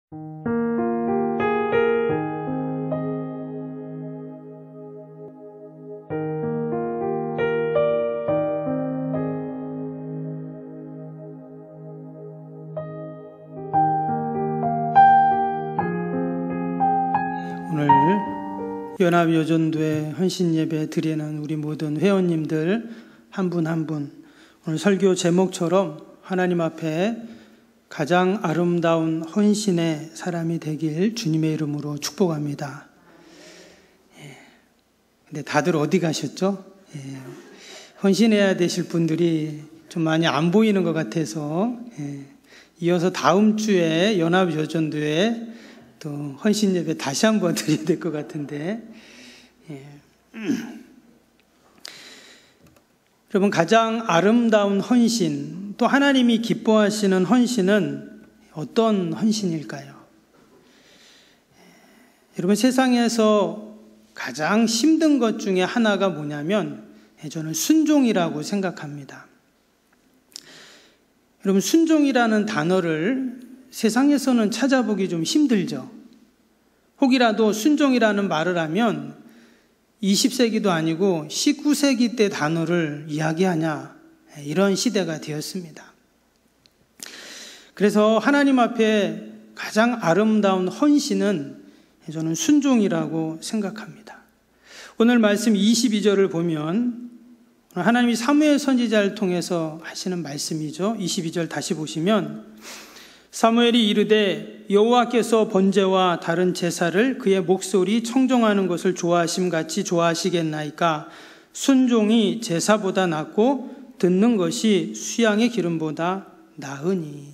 오늘 연합여전도회 헌신예배 드리는 우리 모든 회원님들 한 분 한 분, 오늘 설교 제목처럼 하나님 앞에 가장 아름다운 헌신의 사람이 되길 주님의 이름으로 축복합니다. 근데 다들 어디 가셨죠? 헌신해야 되실 분들이 좀 많이 안 보이는 것 같아서 이어서 다음 주에 연합여전도회 또 헌신 예배 다시 한번 드려야 될 것 같은데, 여러분, 가장 아름다운 헌신, 또 하나님이 기뻐하시는 헌신은 어떤 헌신일까요? 여러분, 세상에서 가장 힘든 것 중에 하나가 뭐냐면 저는 순종이라고 생각합니다. 여러분, 순종이라는 단어를 세상에서는 찾아보기 좀 힘들죠. 혹이라도 순종이라는 말을 하면 20세기도 아니고 19세기 때 단어를 이야기하냐, 이런 시대가 되었습니다. 그래서 하나님 앞에 가장 아름다운 헌신은 저는 순종이라고 생각합니다. 오늘 말씀 22절을 보면 하나님이 사무엘 선지자를 통해서 하시는 말씀이죠. 22절 다시 보시면, 사무엘이 이르되 여호와께서 번제와 다른 제사를 그의 목소리 청종하는 것을 좋아하심같이 좋아하시겠나이까? 순종이 제사보다 낫고 듣는 것이 수양의 기름보다 나으니.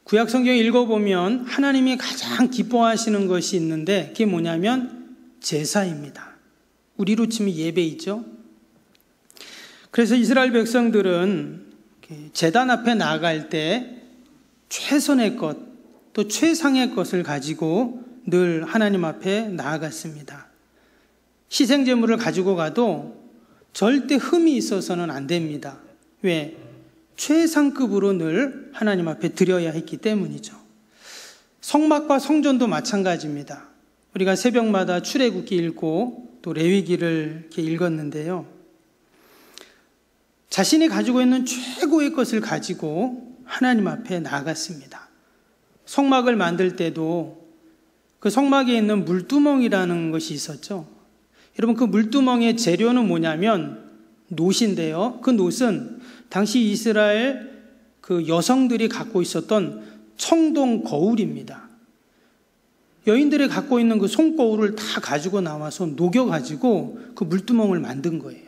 구약 성경 읽어보면 하나님이 가장 기뻐하시는 것이 있는데 그게 뭐냐면 제사입니다. 우리로 치면 예배이죠. 그래서 이스라엘 백성들은 제단 앞에 나아갈 때 최선의 것, 또 최상의 것을 가지고 늘 하나님 앞에 나아갔습니다. 희생제물을 가지고 가도 절대 흠이 있어서는 안 됩니다. 왜? 최상급으로 늘 하나님 앞에 드려야 했기 때문이죠. 성막과 성전도 마찬가지입니다. 우리가 새벽마다 출애굽기 읽고 또 레위기를 이렇게 읽었는데요. 자신이 가지고 있는 최고의 것을 가지고 하나님 앞에 나아갔습니다. 성막을 만들 때도 그 성막에 있는 물두멍이라는 것이 있었죠. 여러분, 그 물두멍의 재료는 뭐냐면 놋인데요. 그 놋은 당시 이스라엘 그 여성들이 갖고 있었던 청동 거울입니다. 여인들이 갖고 있는 그 손거울을 다 가지고 나와서 녹여가지고 그 물두멍을 만든 거예요.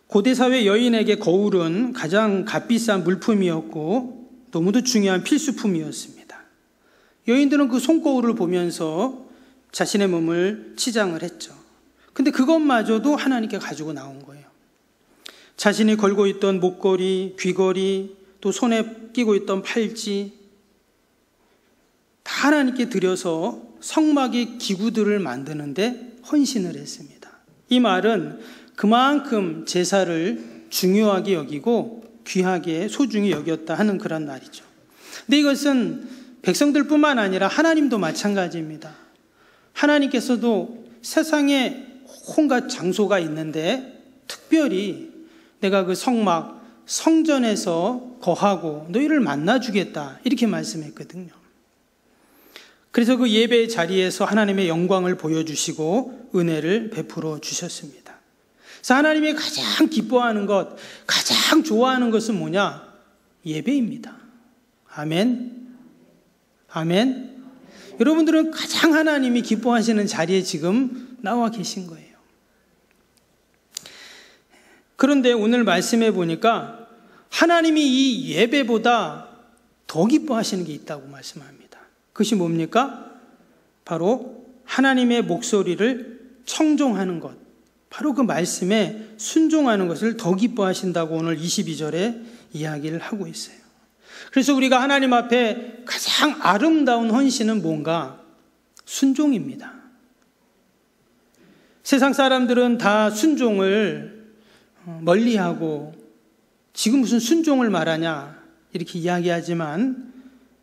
고대사회 여인에게 거울은 가장 값비싼 물품이었고 너무도 중요한 필수품이었습니다. 여인들은 그 손거울을 보면서 자신의 몸을 치장을 했죠. 근데 그것마저도 하나님께 가지고 나온 거예요. 자신이 걸고 있던 목걸이, 귀걸이, 또 손에 끼고 있던 팔찌 다 하나님께 드려서 성막의 기구들을 만드는데 헌신을 했습니다. 이 말은 그만큼 제사를 중요하게 여기고 귀하게 소중히 여겼다 하는 그런 말이죠. 근데 이것은 백성들뿐만 아니라 하나님도 마찬가지입니다. 하나님께서도 세상에 온갖 장소가 있는데 특별히 내가 그 성막, 성전에서 거하고 너희를 만나주겠다, 이렇게 말씀했거든요. 그래서 그 예배의 자리에서 하나님의 영광을 보여주시고 은혜를 베풀어 주셨습니다. 그래서 하나님이 가장 기뻐하는 것, 가장 좋아하는 것은 뭐냐? 예배입니다. 아멘. 아멘. 여러분들은 가장 하나님이 기뻐하시는 자리에 지금 나와 계신 거예요. 그런데 오늘 말씀해 보니까 하나님이 이 예배보다 더 기뻐하시는 게 있다고 말씀합니다. 그것이 뭡니까? 바로 하나님의 목소리를 청종하는 것, 바로 그 말씀에 순종하는 것을 더 기뻐하신다고 오늘 22절에 이야기를 하고 있어요. 그래서 우리가 하나님 앞에 가장 아름다운 헌신은 뭔가? 순종입니다. 세상 사람들은 다 순종을 멀리하고 지금 무슨 순종을 말하냐, 이렇게 이야기하지만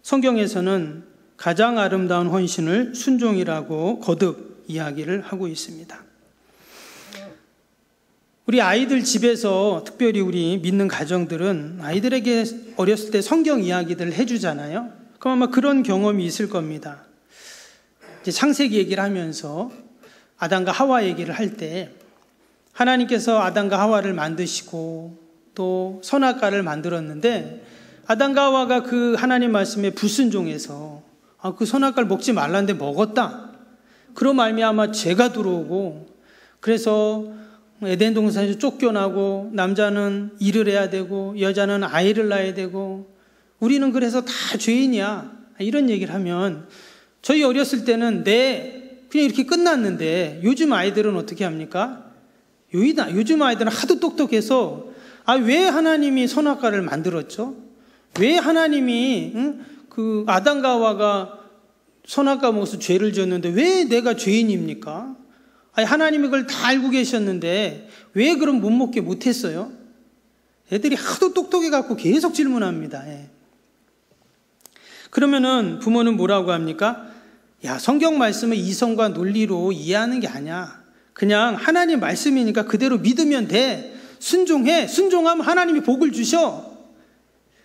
성경에서는 가장 아름다운 헌신을 순종이라고 거듭 이야기를 하고 있습니다. 우리 아이들 집에서 특별히 우리 믿는 가정들은 아이들에게 어렸을 때 성경 이야기들을 해주잖아요. 그럼 아마 그런 경험이 있을 겁니다. 이제 창세기 얘기를 하면서 아담과 하와 얘기를 할 때 하나님께서 아담과 하와를 만드시고 또 선악과를 만들었는데 아담과 하와가 그 하나님 말씀에 불순종해서 그 선악과를 먹지 말라는데 먹었다. 그로 말미암아 죄가 들어오고 그래서 에덴 동산에서 쫓겨나고 남자는 일을 해야 되고 여자는 아이를 낳아야 되고 우리는 그래서 다 죄인이야. 이런 얘기를 하면 저희 어렸을 때는 그냥 이렇게 끝났는데 요즘 아이들은 어떻게 합니까? 요즘 아이들은 하도 똑똑해서 왜 하나님이 선악과를 만들었죠? 왜 하나님이 그 아담과 하와가 선악과 먹어서 죄를 지었는데 왜 내가 죄인입니까? 하나님이 그걸 다 알고 계셨는데 왜 그럼 못 먹게 못했어요? 애들이 하도 똑똑해갖고 계속 질문합니다. 그러면은 부모는 뭐라고 합니까? 야, 성경 말씀을 이성과 논리로 이해하는 게 아니야. 그냥 하나님 말씀이니까 그대로 믿으면 돼. 순종해. 순종하면 하나님이 복을 주셔.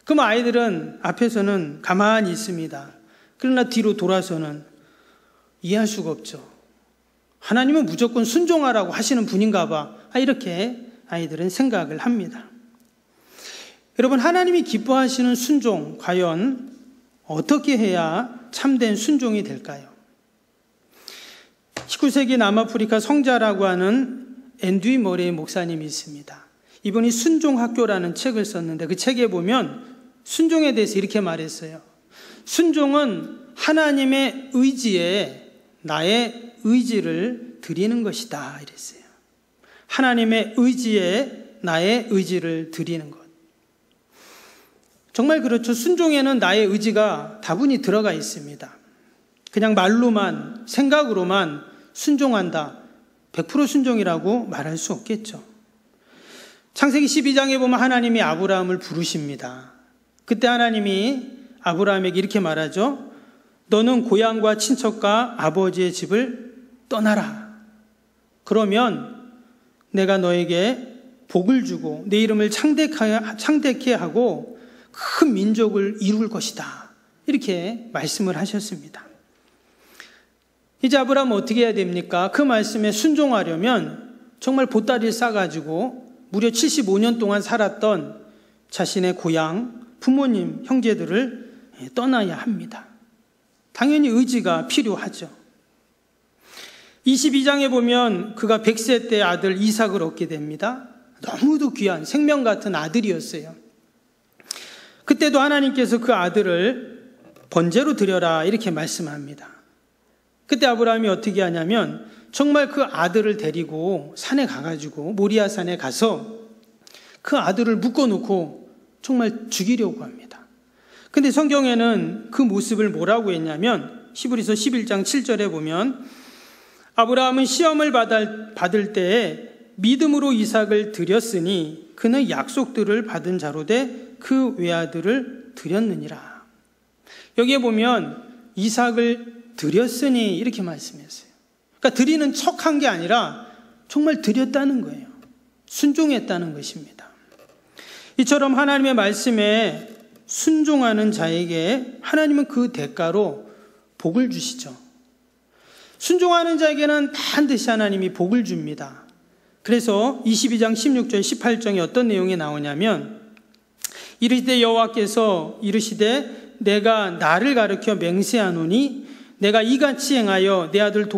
그럼 아이들은 앞에서는 가만히 있습니다. 그러나 뒤로 돌아서는 이해할 수가 없죠. 하나님은 무조건 순종하라고 하시는 분인가 봐. 이렇게 아이들은 생각을 합니다. 여러분, 하나님이 기뻐하시는 순종, 과연 어떻게 해야 참된 순종이 될까요? 19세기 남아프리카 성자라고 하는 앤드류 머레이 목사님이 있습니다. 이분이 순종학교라는 책을 썼는데 그 책에 보면 순종에 대해서 이렇게 말했어요. 순종은 하나님의 의지에 나의 의지를 드리는 것이다 이랬어요. 하나님의 의지에 나의 의지를 드리는 것. 정말 그렇죠. 순종에는 나의 의지가 다분히 들어가 있습니다. 그냥 말로만 생각으로만 순종한다 100% 순종이라고 말할 수 없겠죠. 창세기 12장에 보면 하나님이 아브라함을 부르십니다. 그때 하나님이 아브라함에게 이렇게 말하죠. 너는 고향과 친척과 아버지의 집을 떠나라. 그러면 내가 너에게 복을 주고 내 이름을 창대케 하고 큰 민족을 이룰 것이다. 이렇게 말씀을 하셨습니다. 이제 아브라함은 어떻게 해야 됩니까? 그 말씀에 순종하려면 정말 보따리를 싸가지고 무려 75년 동안 살았던 자신의 고향, 부모님, 형제들을 떠나야 합니다. 당연히 의지가 필요하죠. 22장에 보면 그가 100세 때 아들 이삭을 얻게 됩니다. 너무도 귀한 생명 같은 아들이었어요. 그때도 하나님께서 그 아들을 번제로 드려라 이렇게 말씀합니다. 그때 아브라함이 어떻게 하냐면 정말 그 아들을 데리고 산에 가가지고 모리아 산에 가서 그 아들을 묶어놓고 정말 죽이려고 합니다. 근데 성경에는 그 모습을 뭐라고 했냐면 히브리서 11장 7절에 보면 아브라함은 시험을 받을 때에 믿음으로 이삭을 드렸으니 그는 약속들을 받은 자로 돼 그 외아들을 드렸느니라. 여기에 보면 이삭을 드렸으니 이렇게 말씀했어요. 그러니까 드리는 척한 게 아니라 정말 드렸다는 거예요. 순종했다는 것입니다. 이처럼 하나님의 말씀에 순종하는 자에게 하나님은 그 대가로 복을 주시죠. 순종하는 자에게는 반드시 하나님이 복을 줍니다. 그래서 22장 16절 18절에 어떤 내용이 나오냐면 이르시되 여호와께서 이르시되 내가 나를 가르쳐 맹세하노니 내가 이같이 행하여 내 아들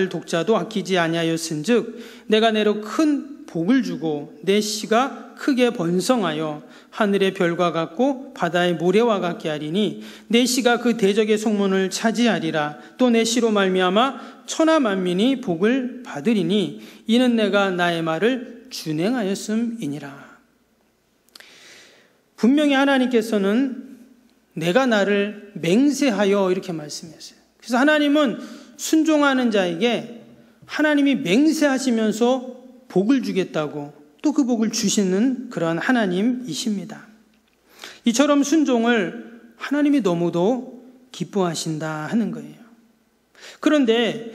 독자도 아끼지 아니하였은즉 내가 내로 큰 복을 주고 내 씨가 크게 번성하여 하늘의 별과 같고 바다의 모래와 같게 하리니 내 씨가 그 대적의 성문을 차지하리라. 또 내 씨로 말미암아 천하 만민이 복을 받으리니 이는 내가 나의 말을 준행하였음이니라. 분명히 하나님께서는 내가 나를 맹세하여 이렇게 말씀했어요. 그래서 하나님은 순종하는 자에게 하나님이 맹세하시면서 복을 주겠다고 또 그 복을 주시는 그런 하나님이십니다. 이처럼 순종을 하나님이 너무도 기뻐하신다 하는 거예요. 그런데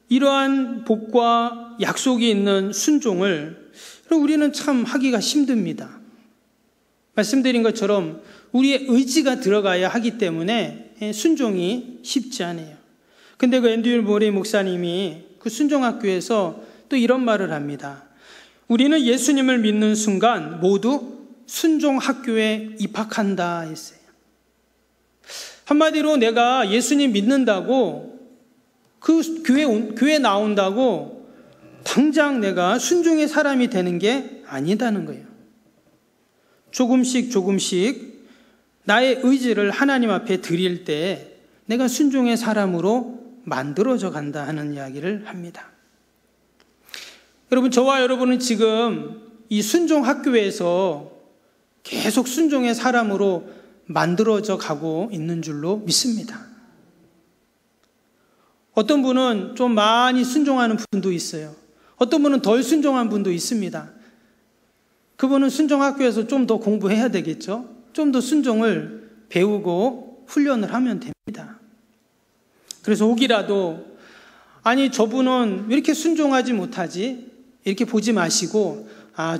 이러한 복과 약속이 있는 순종을 우리는 참 하기가 힘듭니다. 말씀드린 것처럼 우리의 의지가 들어가야 하기 때문에 순종이 쉽지 않아요. 근데 그 앤드류 모레이 목사님이 그 순종학교에서 또 이런 말을 합니다. 우리는 예수님을 믿는 순간 모두 순종학교에 입학한다 했어요. 한마디로 내가 예수님 믿는다고 그 교회 나온다고 당장 내가 순종의 사람이 되는 게 아니다는 거예요. 조금씩 나의 의지를 하나님 앞에 드릴 때 내가 순종의 사람으로 만들어져 간다 하는 이야기를 합니다. 여러분, 저와 여러분은 지금 이 순종학교에서 계속 순종의 사람으로 만들어져 가고 있는 줄로 믿습니다. 어떤 분은 좀 많이 순종하는 분도 있어요. 어떤 분은 덜 순종한 분도 있습니다. 그분은 순종학교에서 좀 더 공부해야 되겠죠. 좀 더 순종을 배우고 훈련을 하면 됩니다. 그래서 혹이라도 아니 저분은 왜 이렇게 순종하지 못하지? 이렇게 보지 마시고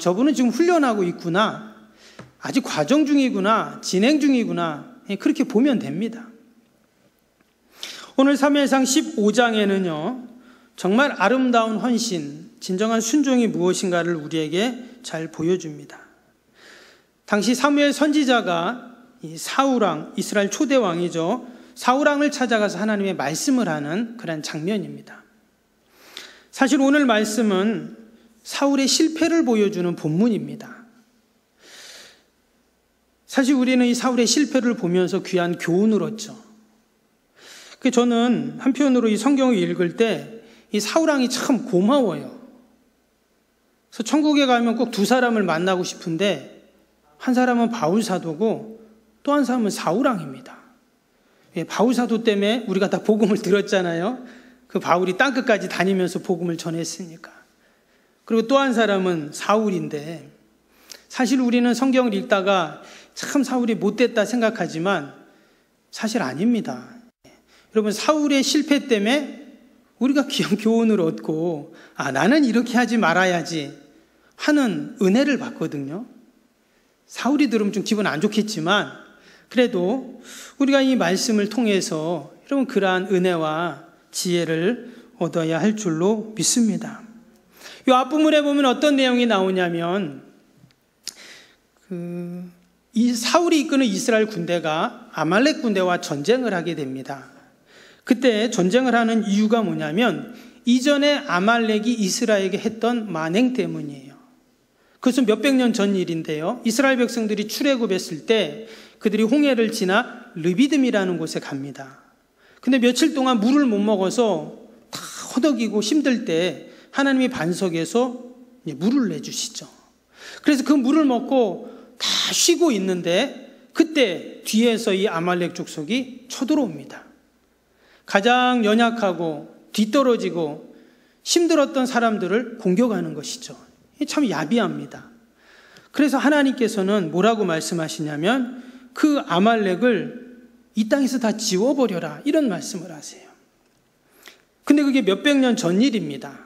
저분은 지금 훈련하고 있구나. 아직 과정 중이구나. 진행 중이구나. 그렇게 보면 됩니다. 오늘 사무엘상 15장에는요. 정말 아름다운 헌신, 진정한 순종이 무엇인가를 우리에게 잘 보여줍니다. 당시 사무엘 선지자가 이 사울왕, 이스라엘 초대 왕이죠. 사울왕을 찾아가서 하나님의 말씀을 하는 그런 장면입니다. 사실 오늘 말씀은 사울의 실패를 보여주는 본문입니다. 사실 우리는 이 사울의 실패를 보면서 귀한 교훈을 얻죠. 저는 한편으로 이 성경을 읽을 때 이 사울왕이 참 고마워요. 그래서 천국에 가면 꼭 두 사람을 만나고 싶은데 한 사람은 바울 사도고 또 한 사람은 사울왕입니다. 바울 사도 때문에 우리가 다 복음을 들었잖아요. 그 바울이 땅끝까지 다니면서 복음을 전했으니까. 그리고 또 한 사람은 사울인데 사실 우리는 성경을 읽다가 참 사울이 못됐다 생각하지만 사실 아닙니다. 여러분, 사울의 실패 때문에 우리가 귀한 교훈을 얻고 나는 이렇게 하지 말아야지 하는 은혜를 받거든요. 사울이 들으면 좀 기분 안 좋겠지만 그래도 우리가 이 말씀을 통해서 여러분 그러한 은혜와 지혜를 얻어야 할 줄로 믿습니다. 이 앞부분에 보면 어떤 내용이 나오냐면 이 사울이 이끄는 이스라엘 군대가 아말렉 군대와 전쟁을 하게 됩니다. 그때 전쟁을 하는 이유가 뭐냐면 이전에 아말렉이 이스라엘에게 했던 만행 때문이에요. 그것은 몇백 년 전 일인데요. 이스라엘 백성들이 출애굽했을 때 그들이 홍해를 지나 르비딤이라는 곳에 갑니다. 근데 며칠 동안 물을 못 먹어서 다 허덕이고 힘들 때 하나님이 반석에서 물을 내주시죠. 그래서 그 물을 먹고 다 쉬고 있는데 그때 뒤에서 이 아말렉 족속이 쳐들어옵니다. 가장 연약하고 뒤떨어지고 힘들었던 사람들을 공격하는 것이죠. 참 야비합니다. 그래서 하나님께서는 뭐라고 말씀하시냐면 그 아말렉을 이 땅에서 다 지워버려라 이런 말씀을 하세요. 근데 그게 몇백 년 전 일입니다.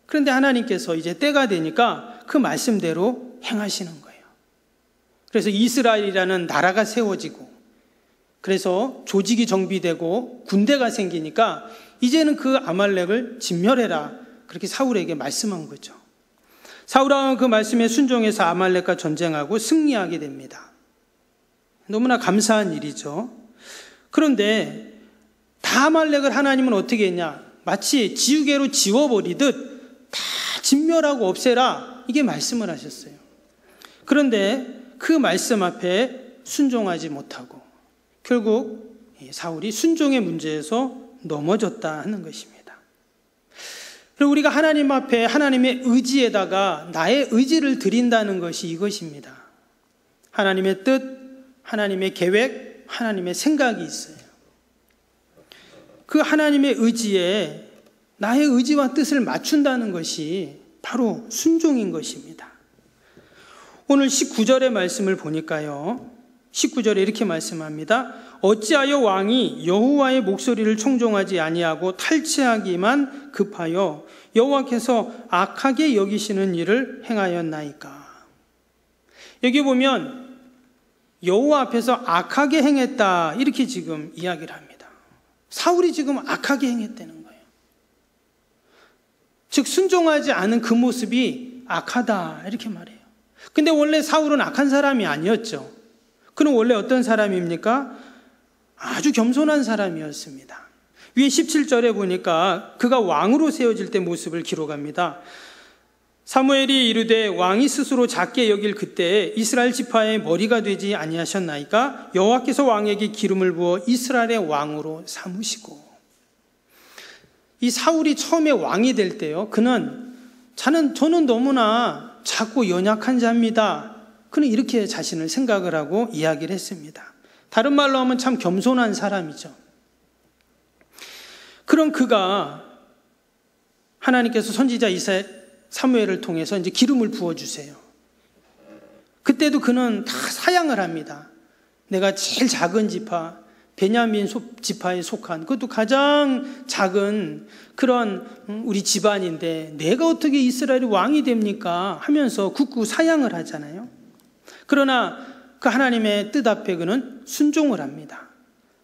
그런데 하나님께서 이제 때가 되니까 그 말씀대로 행하시는 거예요. 그래서 이스라엘이라는 나라가 세워지고 그래서 조직이 정비되고 군대가 생기니까 이제는 그 아말렉을 진멸해라 그렇게 사울에게 말씀한 거죠. 사울왕은 그 말씀에 순종해서 아말렉과 전쟁하고 승리하게 됩니다. 너무나 감사한 일이죠. 그런데 다 아말렉을 하나님은 어떻게 했냐? 마치 지우개로 지워버리듯 다 진멸하고 없애라 이게 말씀을 하셨어요. 그런데 그 말씀 앞에 순종하지 못하고 결국 사울이 순종의 문제에서 넘어졌다 하는 것입니다. 그리고 우리가 하나님 앞에 하나님의 의지에다가 나의 의지를 드린다는 것이 이것입니다. 하나님의 뜻, 하나님의 계획, 하나님의 생각이 있어요. 그 하나님의 의지에 나의 의지와 뜻을 맞춘다는 것이 바로 순종인 것입니다. 오늘 19절의 말씀을 보니까요. 19절에 이렇게 말씀합니다. 어찌하여 왕이 여호와의 목소리를 청종하지 아니하고 탈취하기만 급하여 여호와께서 악하게 여기시는 일을 행하였나이까. 여기 보면 여호와 앞에서 악하게 행했다 이렇게 지금 이야기를 합니다. 사울이 지금 악하게 행했다는 거예요. 즉 순종하지 않은 그 모습이 악하다 이렇게 말해요. 근데 원래 사울은 악한 사람이 아니었죠. 그는 원래 어떤 사람입니까? 아주 겸손한 사람이었습니다. 위에 17절에 보니까 그가 왕으로 세워질 때 모습을 기록합니다. 사무엘이 이르되 왕이 스스로 작게 여길 그때에 이스라엘 지파의 머리가 되지 아니하셨나이까? 여호와께서 왕에게 기름을 부어 이스라엘의 왕으로 삼으시고. 이 사울이 처음에 왕이 될 때요, 저는 너무나 작고 연약한 자입니다. 그는 이렇게 자신을 생각을 하고 이야기를 했습니다. 다른 말로 하면 참 겸손한 사람이죠. 그런 그가 하나님께서 선지자 사무엘을 통해서 이제 기름을 부어주세요. 그때도 그는 다 사양을 합니다. 내가 제일 작은 지파, 베냐민 지파에 속한, 그것도 가장 작은 그런 우리 집안인데 내가 어떻게 이스라엘의 왕이 됩니까? 하면서 굳고 사양을 하잖아요. 그러나 그 하나님의 뜻 앞에 그는 순종을 합니다.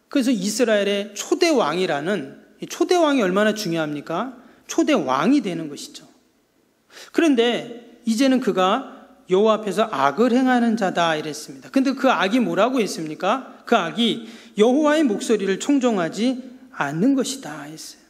그래서 이스라엘의 초대왕이라는, 초대왕이 얼마나 중요합니까? 초대왕이 되는 것이죠. 그런데 이제는 그가 여호와 앞에서 악을 행하는 자다 이랬습니다. 근데 그 악이 뭐라고 했습니까? 그 악이 여호와의 목소리를 청종하지 않는 것이다 했어요.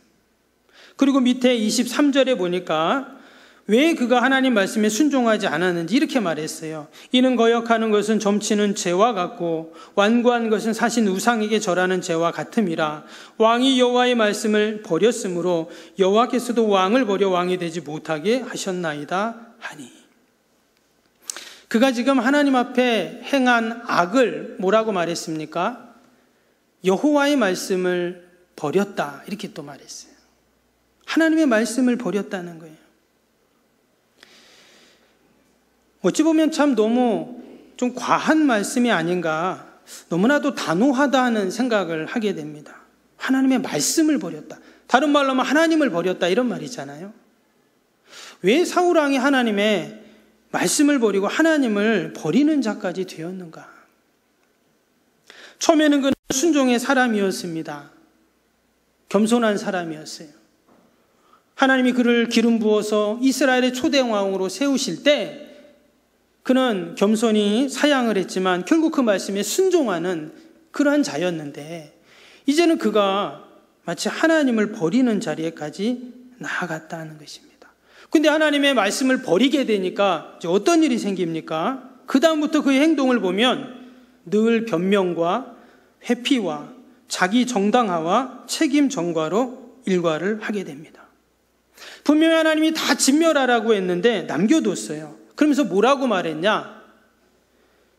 그리고 밑에 23절에 보니까 왜 그가 하나님 말씀에 순종하지 않았는지 이렇게 말했어요. 이는 거역하는 것은 점치는 죄와 같고 완고한 것은 사신 우상에게 절하는 죄와 같음이라. 왕이 여호와의 말씀을 버렸으므로 여호와께서도 왕을 버려 왕이 되지 못하게 하셨나이다 하니. 그가 지금 하나님 앞에 행한 악을 뭐라고 말했습니까? 여호와의 말씀을 버렸다 이렇게 또 말했어요. 하나님의 말씀을 버렸다는 거예요. 어찌 보면 참 너무 좀 과한 말씀이 아닌가, 너무나도 단호하다 하는 생각을 하게 됩니다. 하나님의 말씀을 버렸다. 다른 말로 하면 하나님을 버렸다 이런 말이잖아요. 왜 사울왕이 하나님의 말씀을 버리고 하나님을 버리는 자까지 되었는가? 처음에는 그는 순종의 사람이었습니다. 겸손한 사람이었어요. 하나님이 그를 기름 부어서 이스라엘의 초대왕으로 세우실 때 그는 겸손히 사양을 했지만 결국 그 말씀에 순종하는 그러한 자였는데, 이제는 그가 마치 하나님을 버리는 자리에까지 나아갔다는 것입니다. 근데 하나님의 말씀을 버리게 되니까 이제 어떤 일이 생깁니까? 그 다음부터 그의 행동을 보면 늘 변명과 회피와 자기 정당화와 책임 전가로 일과를 하게 됩니다. 분명히 하나님이 다 진멸하라고 했는데 남겨뒀어요. 그러면서 뭐라고 말했냐?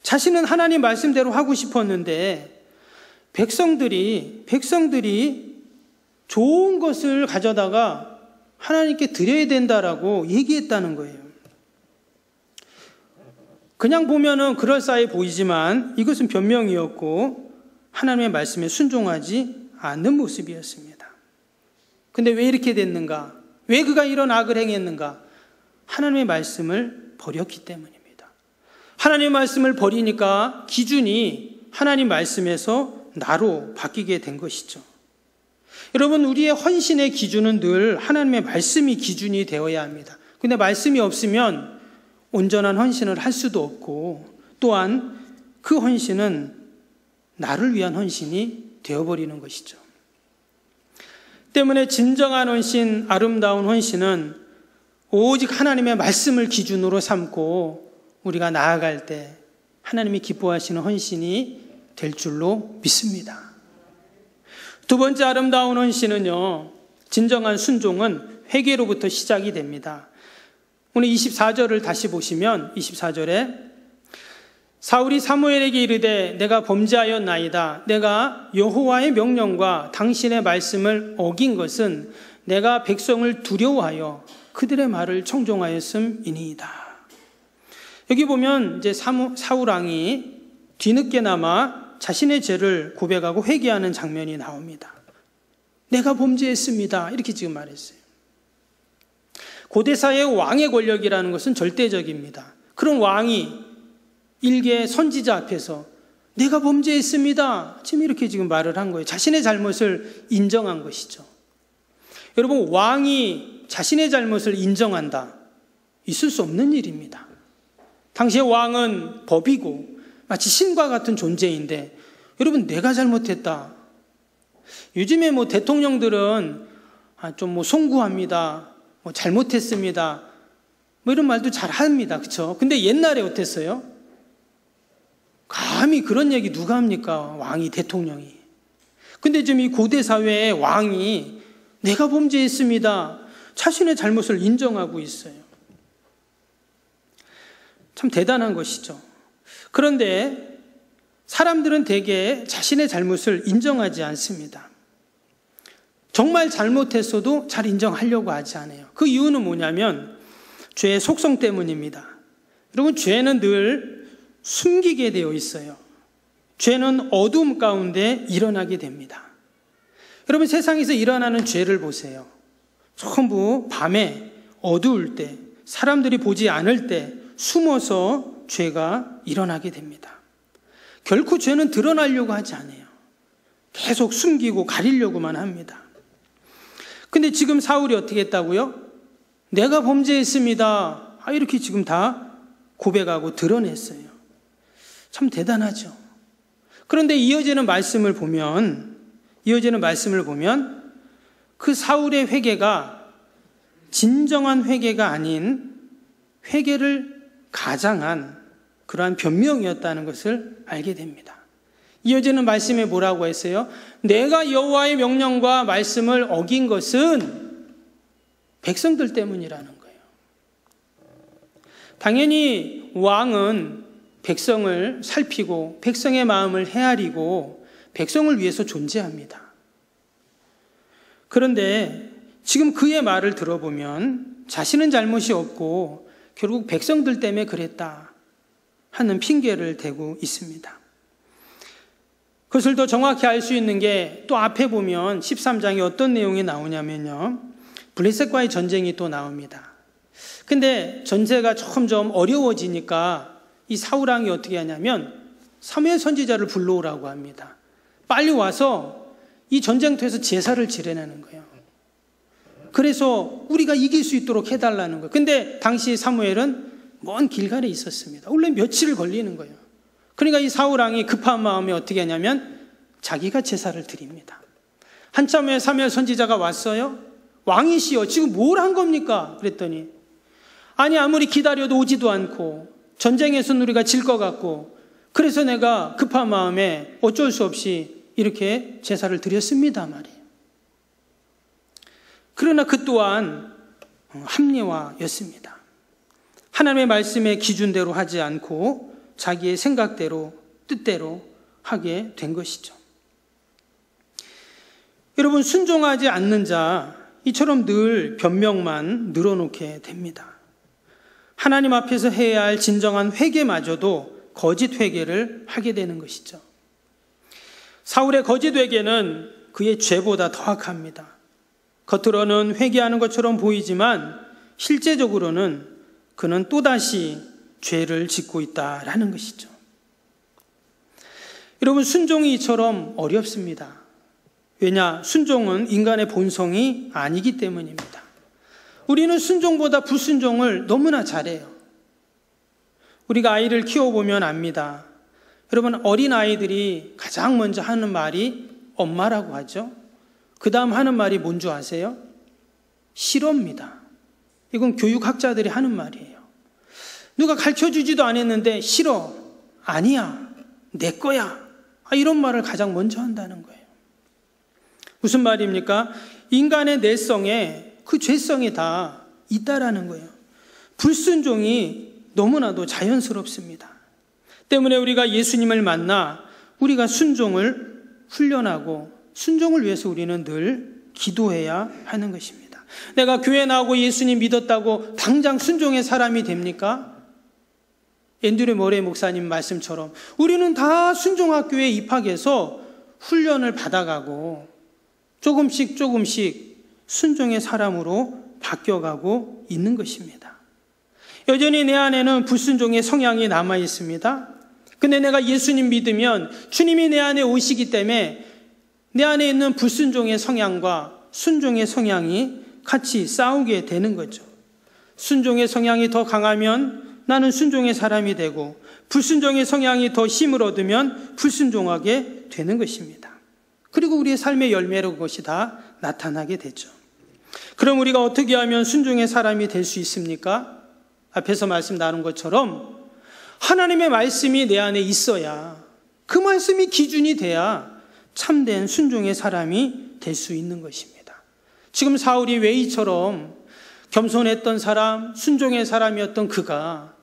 자신은 하나님 말씀대로 하고 싶었는데 백성들이 좋은 것을 가져다가 하나님께 드려야 된다라고 얘기했다는 거예요. 그냥 보면은 그럴싸해 보이지만 이것은 변명이었고 하나님의 말씀에 순종하지 않는 모습이었습니다. 근데 왜 이렇게 됐는가? 왜 그가 이런 악을 행했는가? 하나님의 말씀을 버렸기 때문입니다. 하나님의 말씀을 버리니까 기준이 하나님 말씀에서 나로 바뀌게 된 것이죠. 여러분, 우리의 헌신의 기준은 늘 하나님의 말씀이 기준이 되어야 합니다. 근데 말씀이 없으면 온전한 헌신을 할 수도 없고, 또한 그 헌신은 나를 위한 헌신이 되어버리는 것이죠. 때문에 진정한 헌신, 아름다운 헌신은 오직 하나님의 말씀을 기준으로 삼고 우리가 나아갈 때 하나님이 기뻐하시는 헌신이 될 줄로 믿습니다. 두 번째 아름다운 헌신은요, 진정한 순종은 회개로부터 시작이 됩니다. 오늘 24절을 다시 보시면 24절에 사울이 사무엘에게 이르되 내가 범죄하였나이다. 내가 여호와의 명령과 당신의 말씀을 어긴 것은 내가 백성을 두려워하여 그들의 말을 청종하였음이니이다. 여기 보면 이제 사울왕이 뒤늦게나마 자신의 죄를 고백하고 회개하는 장면이 나옵니다. 내가 범죄했습니다. 이렇게 지금 말했어요. 고대사의 왕의 권력이라는 것은 절대적입니다. 그런 왕이 일개 선지자 앞에서 내가 범죄했습니다. 지금 이렇게 지금 말을 한 거예요. 자신의 잘못을 인정한 것이죠. 여러분, 왕이 자신의 잘못을 인정한다. 있을 수 없는 일입니다. 당시의 왕은 법이고 마치 신과 같은 존재인데 여러분, 내가 잘못했다. 요즘에 대통령들은 좀 송구합니다. 잘못했습니다. 이런 말도 잘 합니다. 그렇죠? 근데 옛날에 어땠어요? 감히 그런 얘기 누가 합니까? 왕이, 대통령이. 근데 지금 이 고대 사회의 왕이 내가 범죄했습니다. 자신의 잘못을 인정하고 있어요. 참 대단한 것이죠. 그런데 사람들은 대개 자신의 잘못을 인정하지 않습니다. 정말 잘못했어도 잘 인정하려고 하지 않아요. 그 이유는 뭐냐면 죄의 속성 때문입니다. 여러분, 죄는 늘 숨기게 되어 있어요. 죄는 어둠 가운데 일어나게 됩니다. 여러분, 세상에서 일어나는 죄를 보세요. 전부 밤에 어두울 때, 사람들이 보지 않을 때 숨어서 죄가 일어나게 됩니다. 결코 죄는 드러나려고 하지 않아요. 계속 숨기고 가리려고만 합니다. 근데 지금 사울이 어떻게 했다고요? 내가 범죄했습니다. 이렇게 지금 다 고백하고 드러냈어요. 참 대단하죠. 그런데 이어지는 말씀을 보면 그 사울의 회개가 진정한 회개가 아닌 회개를 가장한 그러한 변명이었다는 것을 알게 됩니다. 이어지는 말씀에 뭐라고 했어요? 내가 여호와의 명령과 말씀을 어긴 것은 백성들 때문이라는 거예요. 당연히 왕은 백성을 살피고 백성의 마음을 헤아리고 백성을 위해서 존재합니다. 그런데 지금 그의 말을 들어보면 자신은 잘못이 없고 결국 백성들 때문에 그랬다 하는 핑계를 대고 있습니다. 그것을 더 정확히 알 수 있는 게 또 앞에 보면 13장에 어떤 내용이 나오냐면요. 블레셋과의 전쟁이 또 나옵니다. 근데 전세가 점점 어려워지니까 이 사울왕이 어떻게 하냐면 사무엘 선지자를 불러오라고 합니다. 빨리 와서 이 전쟁터에서 제사를 지내는 거예요. 그래서 우리가 이길 수 있도록 해달라는 거예요. 근데 당시 사무엘은 먼 길갈에 있었습니다. 원래 며칠을 걸리는 거예요. 그러니까 이 사울왕이 급한 마음에 어떻게 하냐면 자기가 제사를 드립니다. 한참 후에 사무엘 선지자가 왔어요. 왕이시여, 지금 뭘 한 겁니까? 그랬더니 아니, 아무리 기다려도 오지도 않고 전쟁에서는 우리가 질 것 같고 그래서 내가 급한 마음에 어쩔 수 없이 이렇게 제사를 드렸습니다 말이에요. 그러나 그 또한 합리화였습니다. 하나님의 말씀의 기준대로 하지 않고 자기의 생각대로 뜻대로 하게 된 것이죠. 여러분, 순종하지 않는 자 이처럼 늘 변명만 늘어놓게 됩니다. 하나님 앞에서 해야 할 진정한 회개마저도 거짓 회개를 하게 되는 것이죠. 사울의 거짓 회개는 그의 죄보다 더 악합니다. 겉으로는 회개하는 것처럼 보이지만 실제적으로는 그는 또다시 죄를 짓고 있다라는 것이죠. 여러분, 순종이 이처럼 어렵습니다. 왜냐? 순종은 인간의 본성이 아니기 때문입니다. 우리는 순종보다 불순종을 너무나 잘해요. 우리가 아이를 키워보면 압니다. 여러분, 어린아이들이 가장 먼저 하는 말이 엄마라고 하죠. 그 다음 하는 말이 뭔 줄 아세요? 싫어입니다. 이건 교육학자들이 하는 말이에요. 누가 가르쳐주지도 않았는데 싫어, 아니야, 내 거야, 이런 말을 가장 먼저 한다는 거예요. 무슨 말입니까? 인간의 내성에 그 죄성이 다 있다라는 거예요. 불순종이 너무나도 자연스럽습니다. 때문에 우리가 예수님을 만나 우리가 순종을 훈련하고 순종을 위해서 우리는 늘 기도해야 하는 것입니다. 내가 교회 나오고 예수님 믿었다고 당장 순종의 사람이 됩니까? 앤드류 모레 목사님 말씀처럼 우리는 다 순종학교에 입학해서 훈련을 받아가고 조금씩 순종의 사람으로 바뀌어가고 있는 것입니다. 여전히 내 안에는 불순종의 성향이 남아 있습니다. 근데 내가 예수님 믿으면 주님이 내 안에 오시기 때문에 내 안에 있는 불순종의 성향과 순종의 성향이 같이 싸우게 되는 거죠. 순종의 성향이 더 강하면 나는 순종의 사람이 되고 불순종의 성향이 더 힘을 얻으면 불순종하게 되는 것입니다. 그리고 우리의 삶의 열매로 그것이 다 나타나게 되죠. 그럼 우리가 어떻게 하면 순종의 사람이 될 수 있습니까? 앞에서 말씀 나눈 것처럼 하나님의 말씀이 내 안에 있어야, 그 말씀이 기준이 돼야 참된 순종의 사람이 될 수 있는 것입니다. 지금 사울이 웨이처럼 겸손했던 사람, 순종의 사람이었던 그가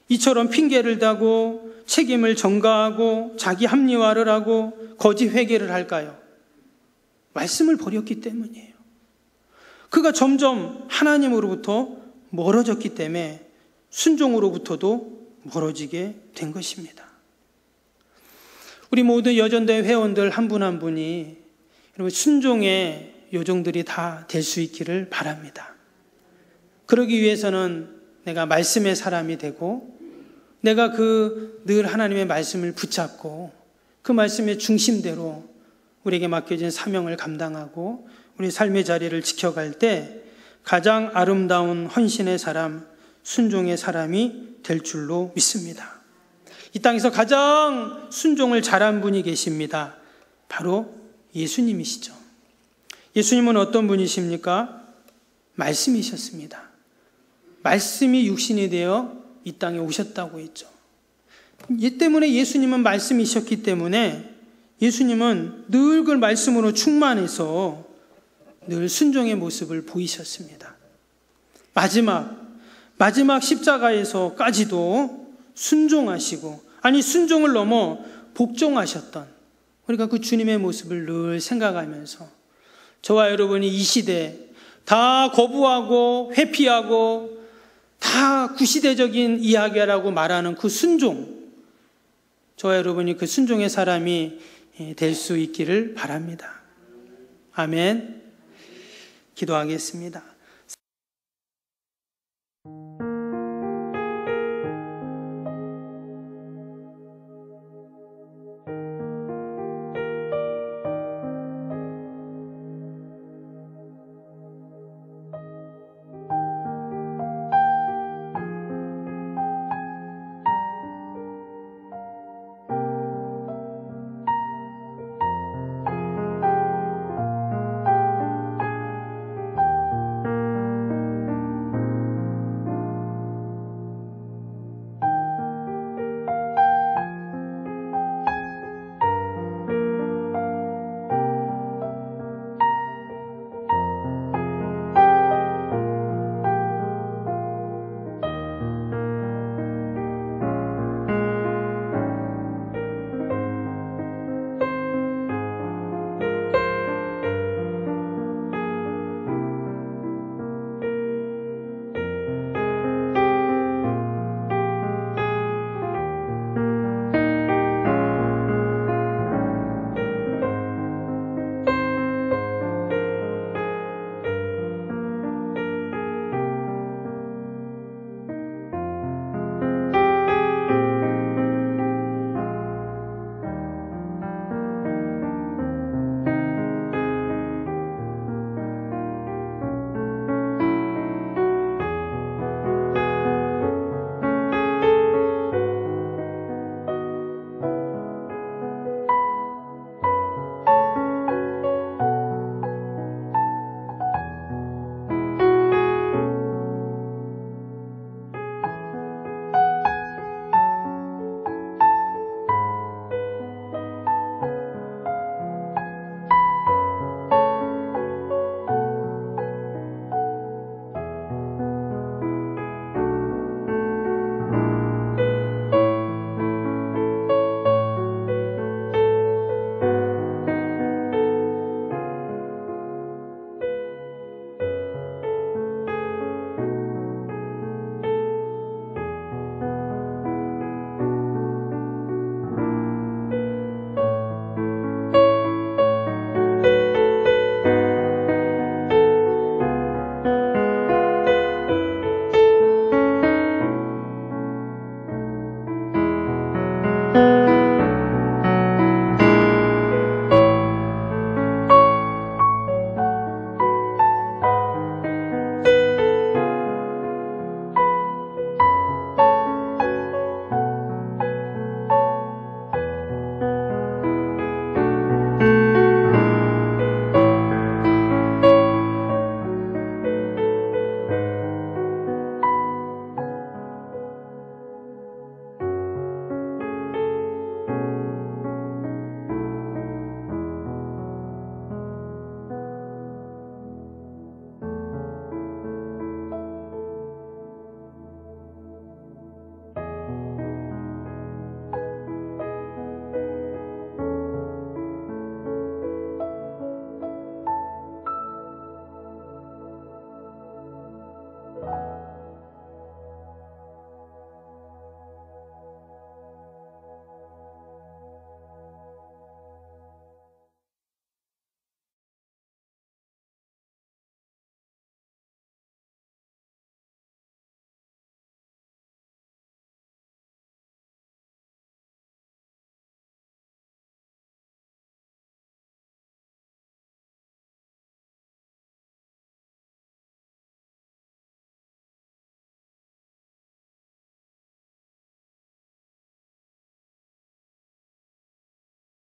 이처럼 핑계를 대고 책임을 전가하고 자기 합리화를 하고 거짓 회개를 할까요? 말씀을 버렸기 때문이에요. 그가 점점 하나님으로부터 멀어졌기 때문에 순종으로부터도 멀어지게 된 것입니다. 우리 모두 여전대 회원들 한 분 한 분이 여러분 순종의 요정들이 다 될 수 있기를 바랍니다. 그러기 위해서는 내가 말씀의 사람이 되고 내가 늘 하나님의 말씀을 붙잡고 그 말씀의 중심대로 우리에게 맡겨진 사명을 감당하고 우리 삶의 자리를 지켜갈 때 가장 아름다운 헌신의 사람, 순종의 사람이 될 줄로 믿습니다. 이 땅에서 가장 순종을 잘한 분이 계십니다. 바로 예수님이시죠. 예수님은 어떤 분이십니까? 말씀이셨습니다. 말씀이 육신이 되어 이 땅에 오셨다고 했죠. 이 때문에 예수님은 말씀이셨기 때문에 예수님은 늘 그 말씀으로 충만해서 늘 순종의 모습을 보이셨습니다. 마지막 십자가에서까지도 순종하시고, 아니 순종을 넘어 복종하셨던 우리가 그 주님의 모습을 늘 생각하면서 저와 여러분이 이 시대에 다 거부하고 회피하고 다 구시대적인 이야기라고 말하는 그 순종, 저와 여러분이 그 순종의 사람이 될 수 있기를 바랍니다. 아멘. 기도하겠습니다.